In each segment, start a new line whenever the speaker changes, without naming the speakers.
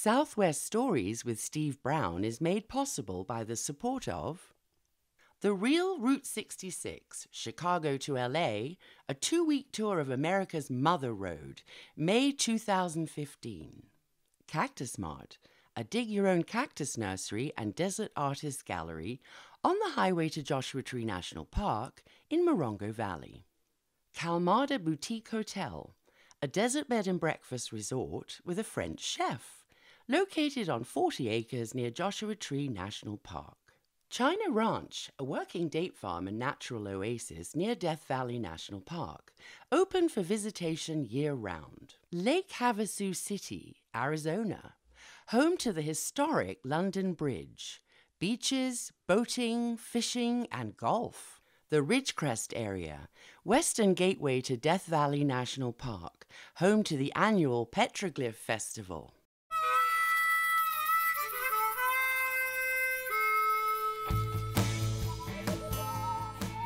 Southwest Stories with Steve Brown is made possible by the support of The Real Route 66, Chicago to LA, a 2-week tour of America's Mother Road, May 2015. Cactus Mart, a dig-your-own cactus nursery and desert artist gallery on the highway to Joshua Tree National Park in Morongo Valley. Calmada Boutique Hotel, a desert bed and breakfast resort with a French chef, located on 40 acres near Joshua Tree National Park. China Ranch, a working date farm and natural oasis near Death Valley National Park, open for visitation year-round. Lake Havasu City, Arizona, home to the historic London Bridge. Beaches, boating, fishing, and golf. The Ridgecrest area, western gateway to Death Valley National Park, home to the annual Petroglyph Festival.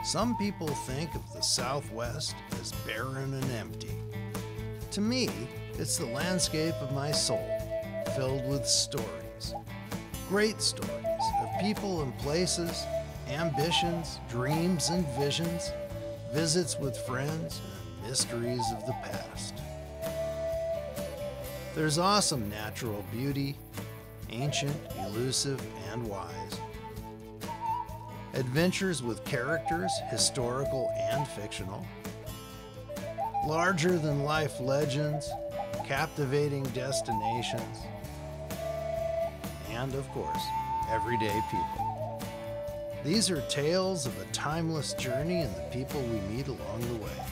Some people think of the Southwest as barren and empty. To me, it's the landscape of my soul, filled with stories. Great stories of people and places, ambitions, dreams and visions, visits with friends, and mysteries of the past. There's awesome natural beauty, ancient, elusive, and wise. Adventures with characters, historical and fictional. Larger-than-life legends, captivating destinations, and, of course, everyday people. These are tales of a timeless journey and the people we meet along the way.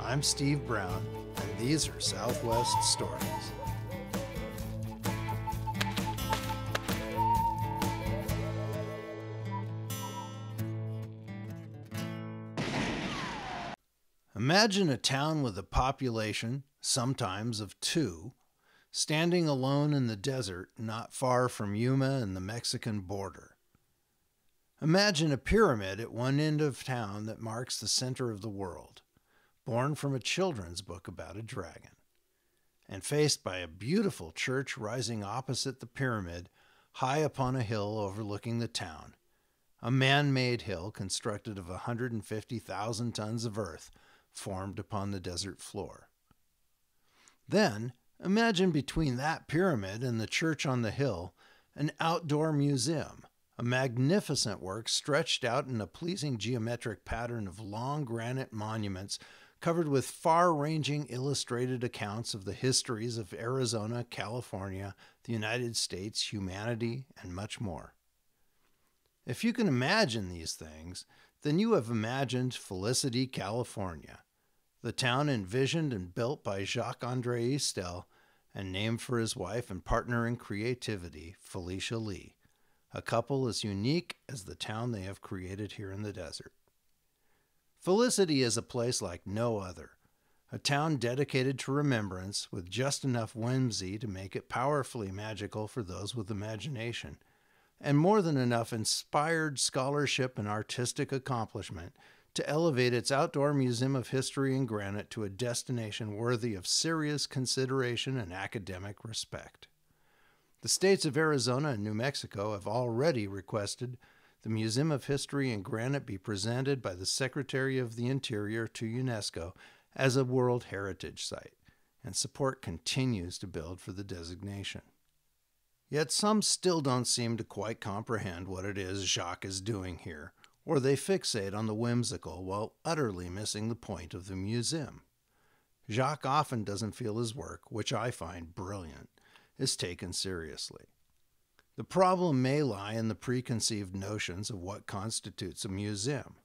I'm Steve Brown, and these are Southwest Stories. Imagine a town with a population, sometimes of 2, standing alone in the desert not far from Yuma and the Mexican border. Imagine a pyramid at one end of town that marks the center of the world, born from a children's book about a dragon, and faced by a beautiful church rising opposite the pyramid, high upon a hill overlooking the town, a man-made hill constructed of 150,000 tons of earth, formed upon the desert floor. Then, imagine between that pyramid and the church on the hill, an outdoor museum, a magnificent work stretched out in a pleasing geometric pattern of long granite monuments covered with far-ranging illustrated accounts of the histories of Arizona, California, the United States, humanity, and much more. If you can imagine these things, then you have imagined Felicity, California, the town envisioned and built by Jacques-Andre Istel and named for his wife and partner in creativity, Felicia Lee, a couple as unique as the town they have created here in the desert. Felicity is a place like no other, a town dedicated to remembrance with just enough whimsy to make it powerfully magical for those with imagination, and more than enough inspired scholarship and artistic accomplishment to elevate its outdoor museum of history and granite to a destination worthy of serious consideration and academic respect. The states of Arizona and New Mexico have already requested the Museum of History and Granite be presented by the Secretary of the Interior to UNESCO as a World Heritage Site, and support continues to build for the designation. Yet some still don't seem to quite comprehend what it is Jacques is doing here, or they fixate on the whimsical while utterly missing the point of the museum. Jacques often doesn't feel his work, which I find brilliant, is taken seriously. The problem may lie in the preconceived notions of what constitutes a museum.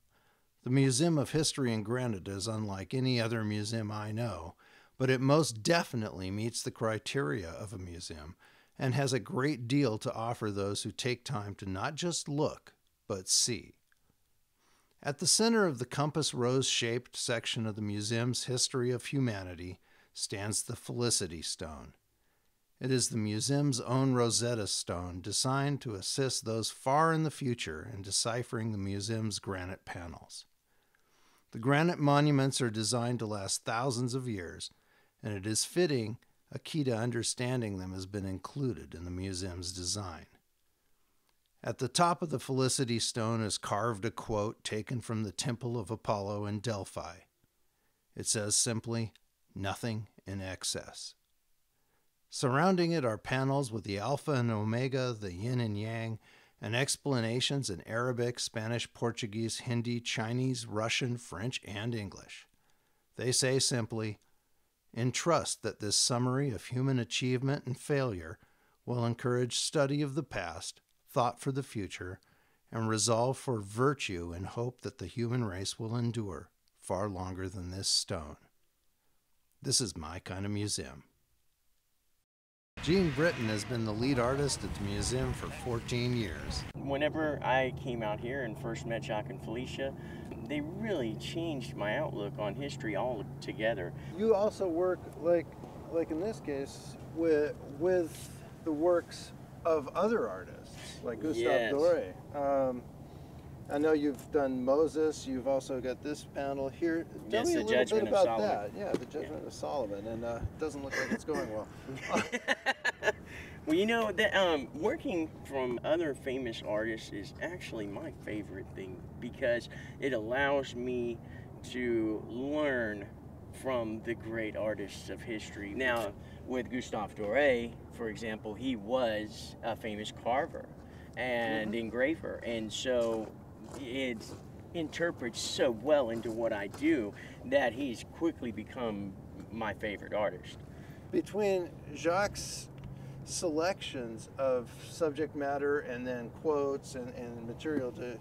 The Museum of History and Granite is unlike any other museum I know, but it most definitely meets the criteria of a museum and has a great deal to offer those who take time to not just look, but see. At the center of the compass rose-shaped section of the museum's History of Humanity stands the Felicity Stone. It is the museum's own Rosetta Stone designed to assist those far in the future in deciphering the museum's granite panels. The granite monuments are designed to last thousands of years, and it is fitting A key to understanding them has been included in the museum's design. At the top of the Felicity stone is carved a quote taken from the Temple of Apollo in Delphi. It says simply, "Nothing in excess." Surrounding it are panels with the alpha and omega, the yin and yang, and explanations in Arabic, Spanish, Portuguese, Hindi, Chinese, Russian, French, and English. They say simply, "Entrust that this summary of human achievement and failure will encourage study of the past, thought for the future, and resolve for virtue in hope that the human race will endure far longer than this stone." This is my kind of museum. Gene Britton has been the lead artist at the museum for 14 years.
Whenever I came out here and first met Jacques and Felicia, they really changed my outlook on history altogether.
You also work, like in this case, with the works of other artists, like Gustave Doré. I know you've done Moses. You've also got this panel here. Tell me a little bit about that. Yeah, the Judgment of Solomon, and it doesn't look like it's going well.
Well, you know, that working from other famous artists is actually my favorite thing because it allows me to learn from the great artists of history. Now, with Gustave Doré, for example, he was a famous carver and engraver, and so it interprets so well into what I do that he's quickly become my favorite artist.
Between Jacques' selections of subject matter and then quotes and material to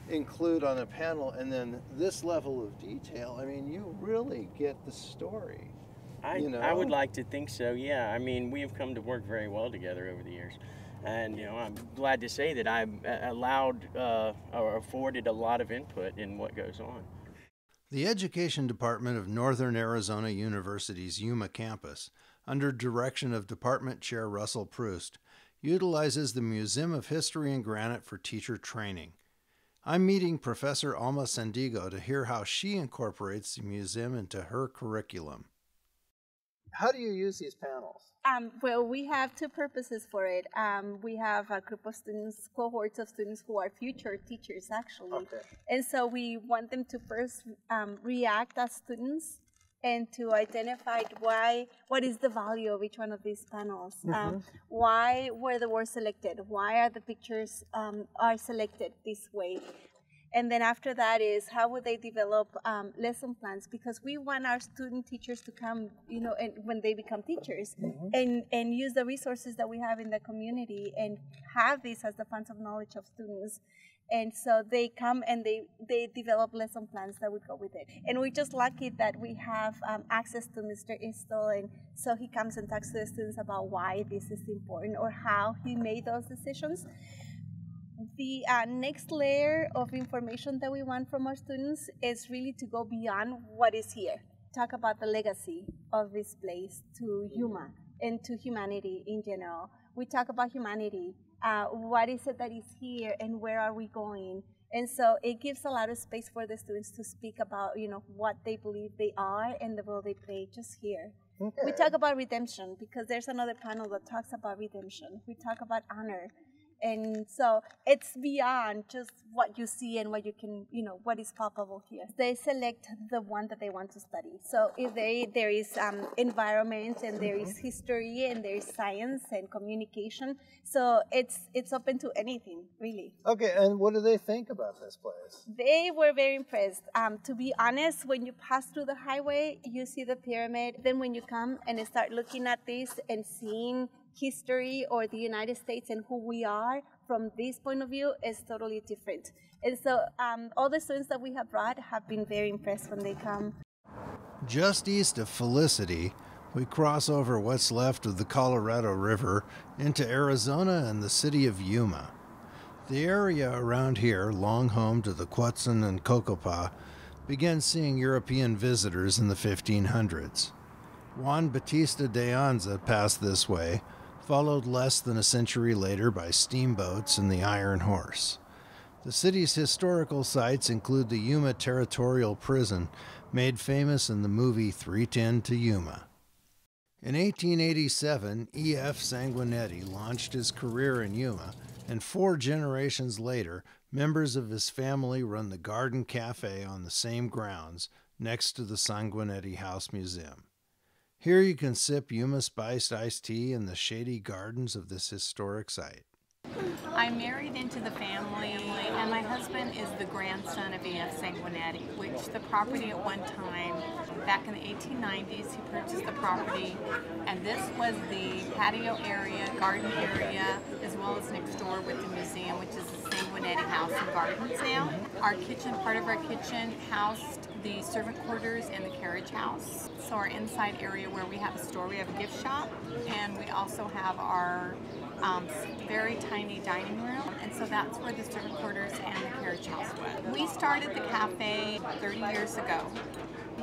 include on a panel, and then this level of detail, I mean, you really get the story.
I would like to think so, yeah. I mean, we have come to work very well together over the years. And, you know, I'm glad to say that I've allowed or afforded a lot of input in what goes on.
The Education Department of Northern Arizona University's Yuma campus, under direction of Department Chair Russell Proust, utilizes the Museum of History and Granite for teacher training. I'm meeting Professor Alma Sandigo to hear how she incorporates the museum into her curriculum. How do you use these panels?
Well, we have two purposes for it. We have a group of students, cohorts of students who are future teachers, actually.
Okay.
And so we want them to first react as students and to identify what is the value of each one of these panels. Why were the words selected? Why are the pictures are selected this way? And then after that is how would they develop lesson plans? Because we want our student teachers to come, you know, and when they become teachers, and use the resources that we have in the community and have this as the funds of knowledge of students. And so they come and they develop lesson plans that would go with it. And we're just lucky that we have access to Mr. Istel, and so he comes and talks to the students about why this is important or how he made those decisions. The next layer of information that we want from our students is really to go beyond what is here. Talk about the legacy of this place to Yuma and to humanity in general. We talk about humanity. What is it that is here and where are we going? And so it gives a lot of space for the students to speak about, you know, what they believe they are and the role they play just here. Okay. We talk about redemption because there's another panel that talks about redemption. We talk about honor. And so it's beyond just what you see and what you can, you know, what is palpable here. They select the one that they want to study. So if there is environment and there is history and there is science and communication. So it's open to anything, really.
Okay, and what do they think about this place?
They were very impressed. To be honest, when you pass through the highway, you see the pyramid. Then when you come and start looking at this and seeing history or the United States and who we are from this point of view is totally different. And so all the students that we have brought have been very impressed when they come.
Just east of Felicity, we cross over what's left of the Colorado River into Arizona and the city of Yuma. The area around here, long home to the Quetzin and Cocopah, began seeing European visitors in the 1500s. Juan Bautista de Anza passed this way, followed less than a century later by steamboats and the Iron Horse. The city's historical sites include the Yuma Territorial Prison, made famous in the movie 3:10 to Yuma. In 1887, E.F. Sanguinetti launched his career in Yuma, and 4 generations later, members of his family run the Garden Cafe on the same grounds next to the Sanguinetti House Museum. Here you can sip Yuma spiced iced tea in the shady gardens of this historic site.
I married into the family, and my husband is the grandson of E.F. Sanguinetti, which the property at one time, back in the 1890s, he purchased the property, and this was the patio area, garden area, as well as next door with the museum, which is the Sanguinetti House and Gardens now. Our kitchen, part of our kitchen, housed the servant quarters and the carriage house. So our inside area where we have a store, we have a gift shop, and we also have our very tiny dining room, and so that's where the servant quarters and the carriage house went. We started the cafe 30 years ago.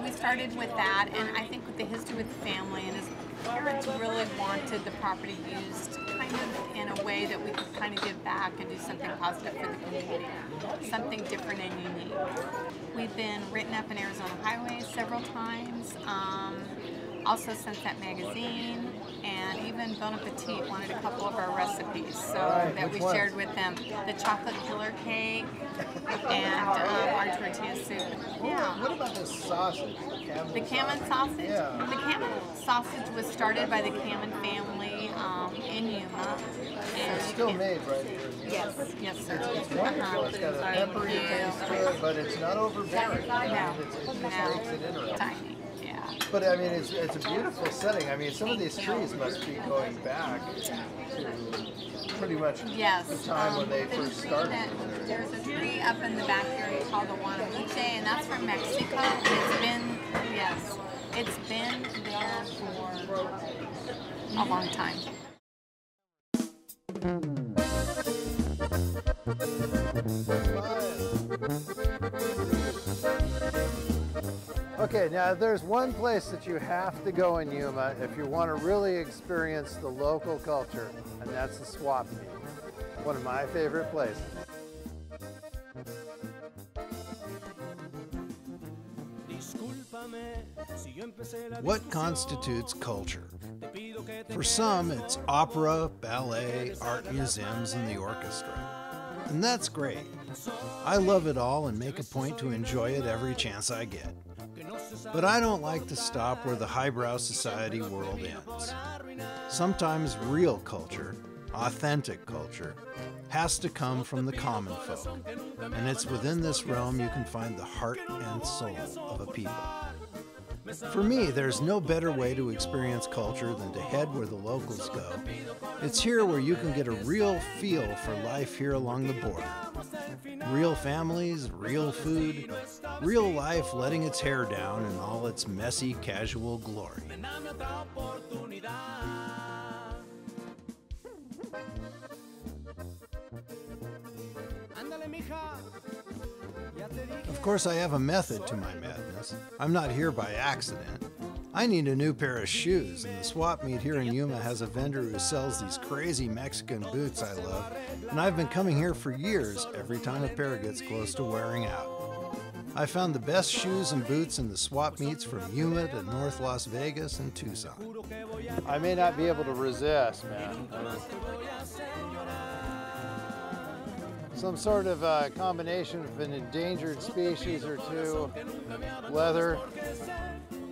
We started with that, and I think with the history with the family, and his parents really wanted the property used kind of in a way that we could kind of give back and do something positive for the community, something different and unique. We've been written up in Arizona Highway several times, also Sunset Magazine, and even Bon Appetit wanted a couple of our recipes that we shared with them. The chocolate killer cake and our tortilla soup. Yeah.
What about this sausage?
The Kamen sausage?
Yeah.
The Kamen sausage was started by the Kamen family in Yuma. And
It's still made right here.
Yes, sir.
It's wonderful. It's got a peppery taste to it, but it's not overbearing.
No.
It just makes it interesting.
Tiny. Yeah.
But I mean, it's a beautiful setting. I mean, some of these trees must be going back to pretty much the time when they first started.
There's a tree up in the back area called the Guanamuche, and that's from Mexico. And it's been there for a long time.
Okay, now there's one place that you have to go in Yuma if you want to really experience the local culture, and that's the swap meet. One of my favorite places. What constitutes culture? For some, it's opera, ballet, art museums, and the orchestra. And that's great. I love it all and make a point to enjoy it every chance I get. But I don't like to stop where the highbrow society world ends. Sometimes real culture, authentic culture, has to come from the common folk, and it's within this realm you can find the heart and soul of a people. For me, there's no better way to experience culture than to head where the locals go. It's here where you can get a real feel for life here along the border. Real families, real food, real life letting its hair down in all its messy, casual glory. Of course, I have a method to my madness. I'm not here by accident. I need a new pair of shoes, and the swap meet here in Yuma has a vendor who sells these crazy Mexican boots I love, and I've been coming here for years every time a pair gets close to wearing out. I found the best shoes and boots in the swap meets from Yuma to North Las Vegas and Tucson. I may not be able to resist, man. Some sort of combination of an endangered species or two, leather.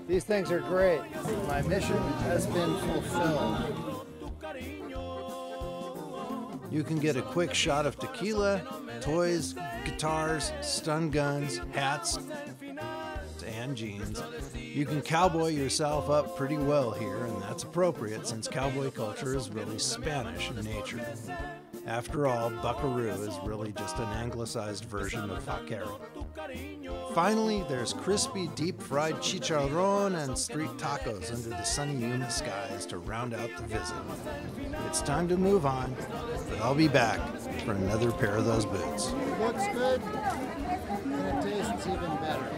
These things are great. My mission has been fulfilled. You can get a quick shot of tequila, toys, guitars, stun guns, hats, and jeans. You can cowboy yourself up pretty well here, and that's appropriate since cowboy culture is really Spanish in nature. After all, buckaroo is really just an anglicized version of vaquero. Finally, there's crispy, deep-fried chicharron and street tacos under the sunny Yuma skies to round out the visit. It's time to move on, but I'll be back for another pair of those boots.
It looks good, and it tastes even better.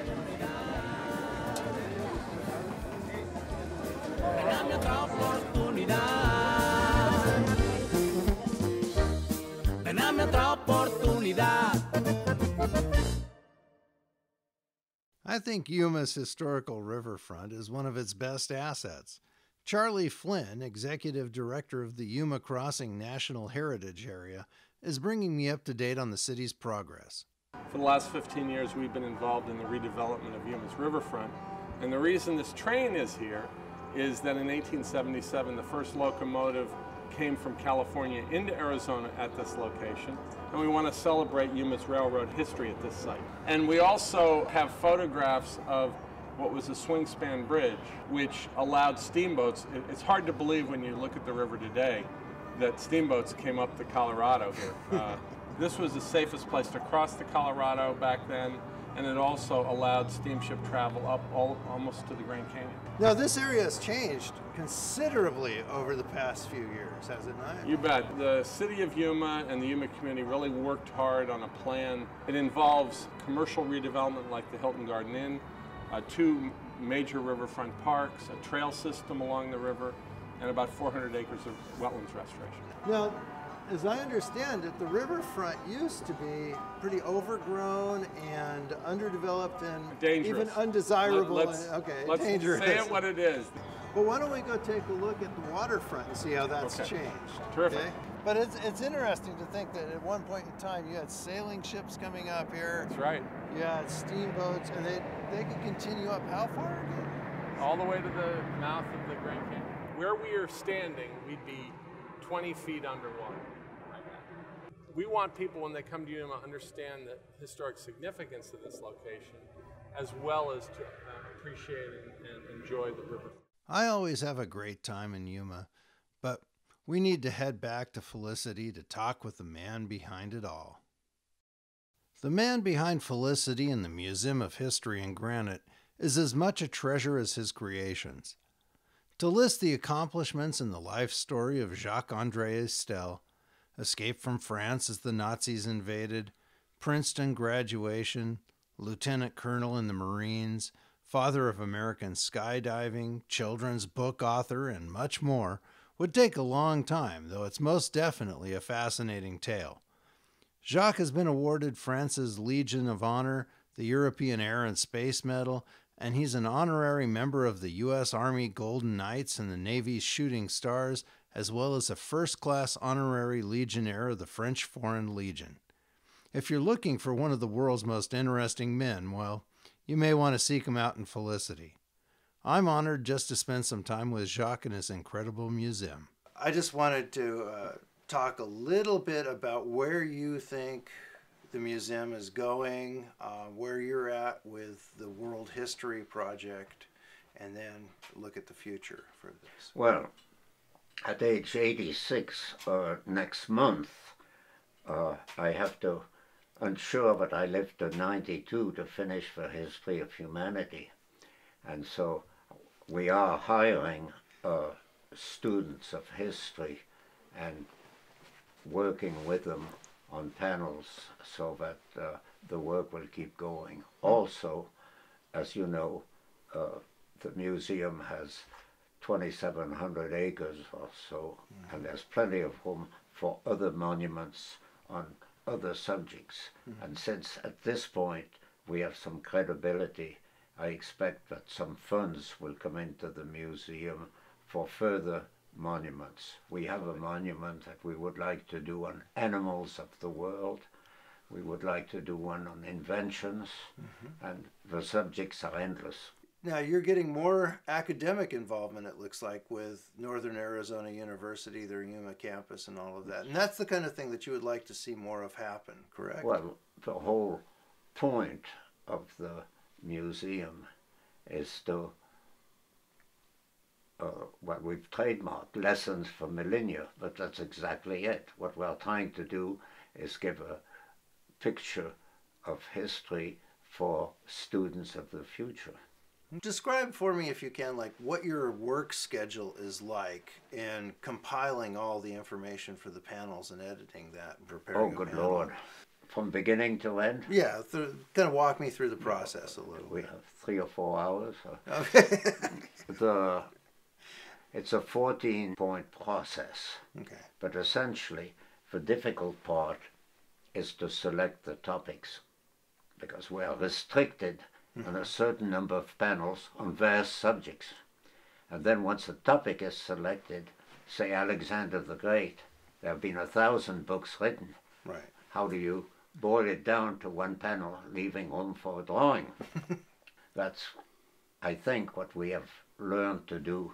I think Yuma's historical riverfront is one of its best assets. Charlie Flynn, Executive Director of the Yuma Crossing National Heritage Area, is bringing me up to date on the city's progress.
For the last 15 years, we've been involved in the redevelopment of Yuma's riverfront. And the reason this train is here is that in 1877, the first locomotive came from California into Arizona at this location. And we want to celebrate Yuma's railroad history at this site. And we also have photographs of what was a swing span bridge, which allowed steamboats. It's hard to believe when you look at the river today that steamboats came up the Colorado here. This was the safest place to cross the Colorado back then, and it also allowed steamship travel up almost to the Grand Canyon.
Now, this area has changed considerably over the past few years, has it not?
You bet. The city of Yuma and the Yuma community really worked hard on a plan. It involves commercial redevelopment like the Hilton Garden Inn, 2 major riverfront parks, a trail system along the river, and about 400 acres of wetlands restoration.
Now, as I understand it, the riverfront used to be pretty overgrown and underdeveloped and
dangerous.
Even undesirable.
Let's
dangerous.
Say it what it is.
Well, why don't we go take a look at the waterfront and see how that's changed?
Terrific.
Okay? But it's interesting to think that at one point in time you had sailing ships coming up here.
That's right.
You had steamboats, and they could continue up how far again?
All the way to the mouth of the Grand Canyon. Where we are standing, we'd be 20 feet underwater. We want people, when they come to Yuma, understand the historic significance of this location, as well as to appreciate and enjoy the river.
I always have a great time in Yuma, but we need to head back to Felicity to talk with the man behind it all. The man behind Felicity and the Museum of History in Granite is as much a treasure as his creations. To list the accomplishments in the life story of Jacques-Andre Istel, escape from France as the Nazis invaded, Princeton graduation, lieutenant colonel in the Marines, father of American skydiving, children's book author, and much more, would take a long time, though it's most definitely a fascinating tale. Jacques has been awarded France's Legion of Honor, the European Air and Space Medal, and he's an honorary member of the U.S. Army Golden Knights and the Navy's Shooting Stars, as well as a first-class honorary Legionnaire of the French Foreign Legion. If you're looking for one of the world's most interesting men, well, you may want to seek him out in Felicity. I'm honored just to spend some time with Jacques in his incredible museum. I just wanted to talk a little bit about where you think the museum is going, where you're at with the World History Project, and then look at the future for this.
Well, at age 86 next month, I have to ensure that I live to 92 to finish the history of humanity. And so we are hiring students of history and working with them on panels so that the work will keep going. Also, as you know, the museum has 2,700 acres or so, and there's plenty of room for other monuments on other subjects. And since at this point we have some credibility, I expect that some funds will come into the museum for further monuments. We have a monument that we would like to do on animals of the world. We would like to do one on inventions, and the subjects are endless.
Now, you're getting more academic involvement, it looks like, with Northern Arizona University, their Yuma campus and all of that. And that's the kind of thing that you would like to see more of happen, correct?
Well, the whole point of the museum is to, well, we've trademarked lessons for millennia, but that's exactly it. What we're trying to do is give a picture of history for students of the future.
Describe for me, if you can, like what your work schedule is like in compiling all the information for the panels and editing that and preparing.
Oh, good Lord. From beginning to end?
Yeah, kind of walk me through the process a little
We
bit.
have 3 or 4 hours.
Okay.
It's a 14-point process.
Okay.
But essentially, the difficult part is to select the topics, because we are restricted on a certain number of panels on various subjects. And then once a topic is selected, say Alexander the Great, there have been 1,000 books written.
Right.
How do you boil it down to one panel, leaving room for a drawing? That's, I think, what we have learned to do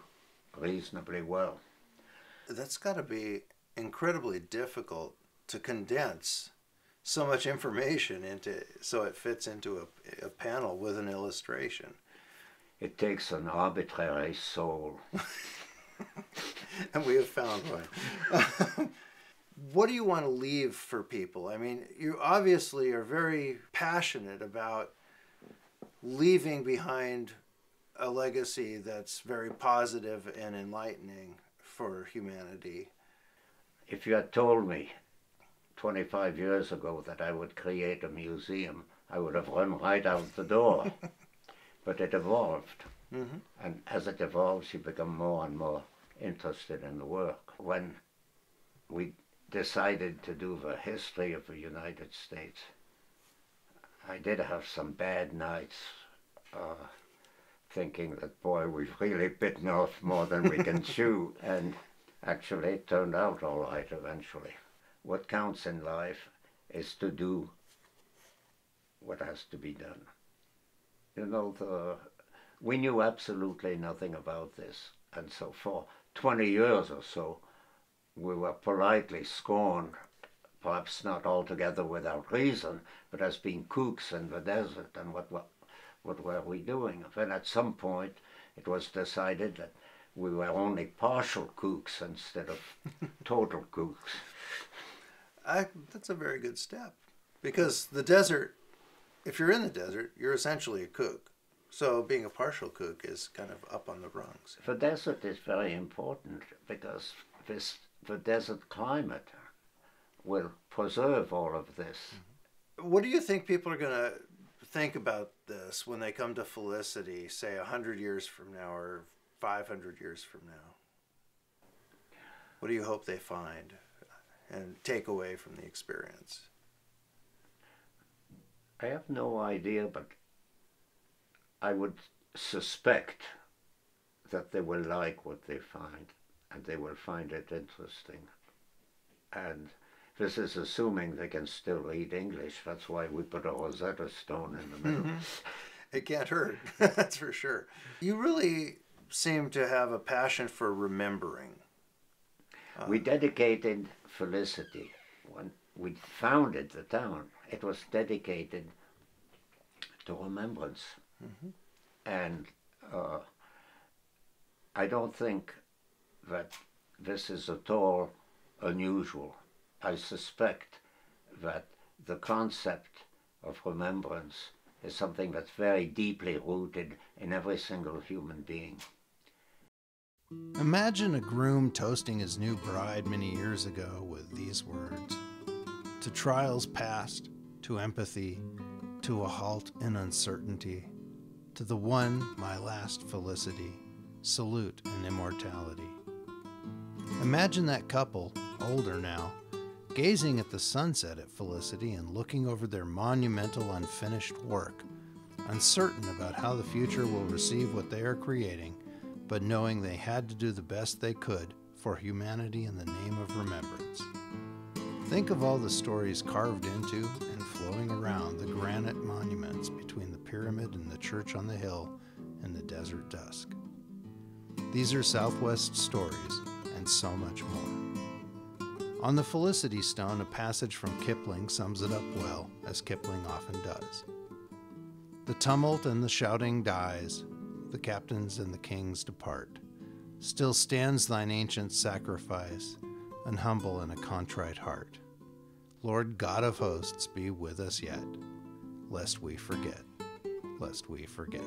reasonably well.
That's got to be incredibly difficult to condense so much information into so it fits into a panel with an illustration.
It takes an arbitrary soul.
And we have found one. What do you want to leave for people? I mean, you obviously are very passionate about leaving behind a legacy that's very positive and enlightening for humanity.
If you had told me 25 years ago that I would create a museum, I would have run right out the door. But it evolved.
Mm-hmm.
And as it evolves, you become more and more interested in the work. When we decided to do the history of the United States, I did have some bad nights thinking that, boy, we've really bitten off more than we can chew. And actually, it turned out all right eventually. What counts in life is to do what has to be done. You know, we knew absolutely nothing about this. And so for 20 years or so, we were politely scorned, perhaps not altogether without reason, but as being kooks in the desert. And what were we doing? Then at some point, it was decided that we were only partial kooks instead of total kooks.
That's a very good step. Because the desert, if you're in the desert, you're essentially a kook. So being a partial kook is kind of up on the rungs.
The desert is very important because the desert climate will preserve all of this.
What do you think people are going to think about this when they come to Felicity, say 100 years from now or 500 years from now? What do you hope they find and take away from the experience?
I have no idea, but I would suspect that they will like what they find, and they will find it interesting. And this is assuming they can still read English. That's why we put a Rosetta Stone in the middle.
It can't hurt, that's for sure. You really seem to have a passion for remembering.
We dedicated Felicity. When we founded the town, it was dedicated to remembrance.
Mm-hmm.
And I don't think that this is at all unusual. I suspect that the concept of remembrance is something that's very deeply rooted in every single human being.
Imagine a groom toasting his new bride many years ago with these words: to trials past, to empathy, to a halt in uncertainty, to the one, my last Felicity, salute and immortality. Imagine that couple, older now, gazing at the sunset at Felicity and looking over their monumental unfinished work, uncertain about how the future will receive what they are creating, but knowing they had to do the best they could for humanity in the name of remembrance. Think of all the stories carved into and flowing around the granite monuments between the pyramid and the church on the hill in the desert dusk. These are Southwest stories and so much more. On the Felicity Stone, a passage from Kipling sums it up well, as Kipling often does. The tumult and the shouting dies, the captains and the kings depart. Still stands thine ancient sacrifice, an humble and a contrite heart. Lord God of hosts, be with us yet, lest we forget, lest we forget.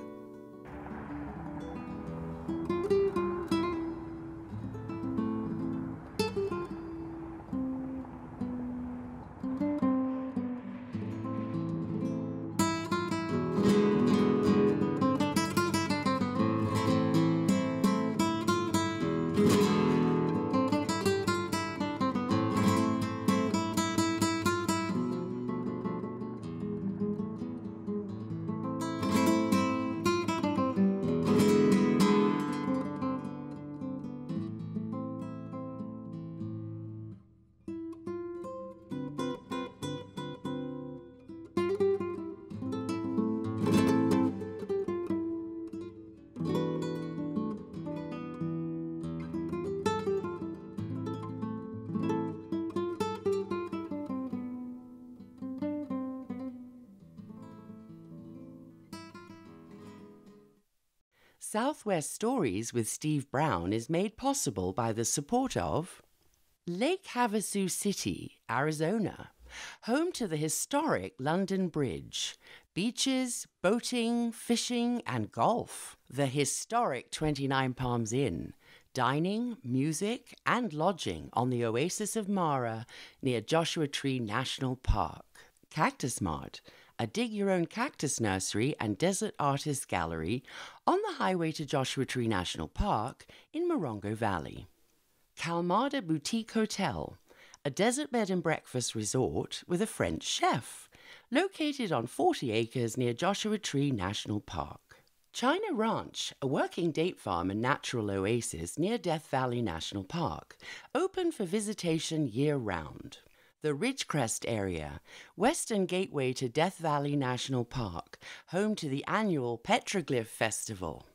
Southwest Stories with Steve Brown is made possible by the support of Lake Havasu City, Arizona, home to the historic London Bridge, beaches, boating, fishing, and golf. The historic 29 Palms Inn, dining, music, and lodging on the Oasis of Mara near Joshua Tree National Park. Cactus Mart, a dig-your-own cactus nursery and desert artist gallery on the highway to Joshua Tree National Park in Morongo Valley. Calmada Boutique Hotel, a desert bed and breakfast resort with a French chef, located on 40 acres near Joshua Tree National Park. China Ranch, a working date farm and natural oasis near Death Valley National Park, open for visitation year-round. The Ridgecrest area, western gateway to Death Valley National Park, home to the annual Petroglyph Festival.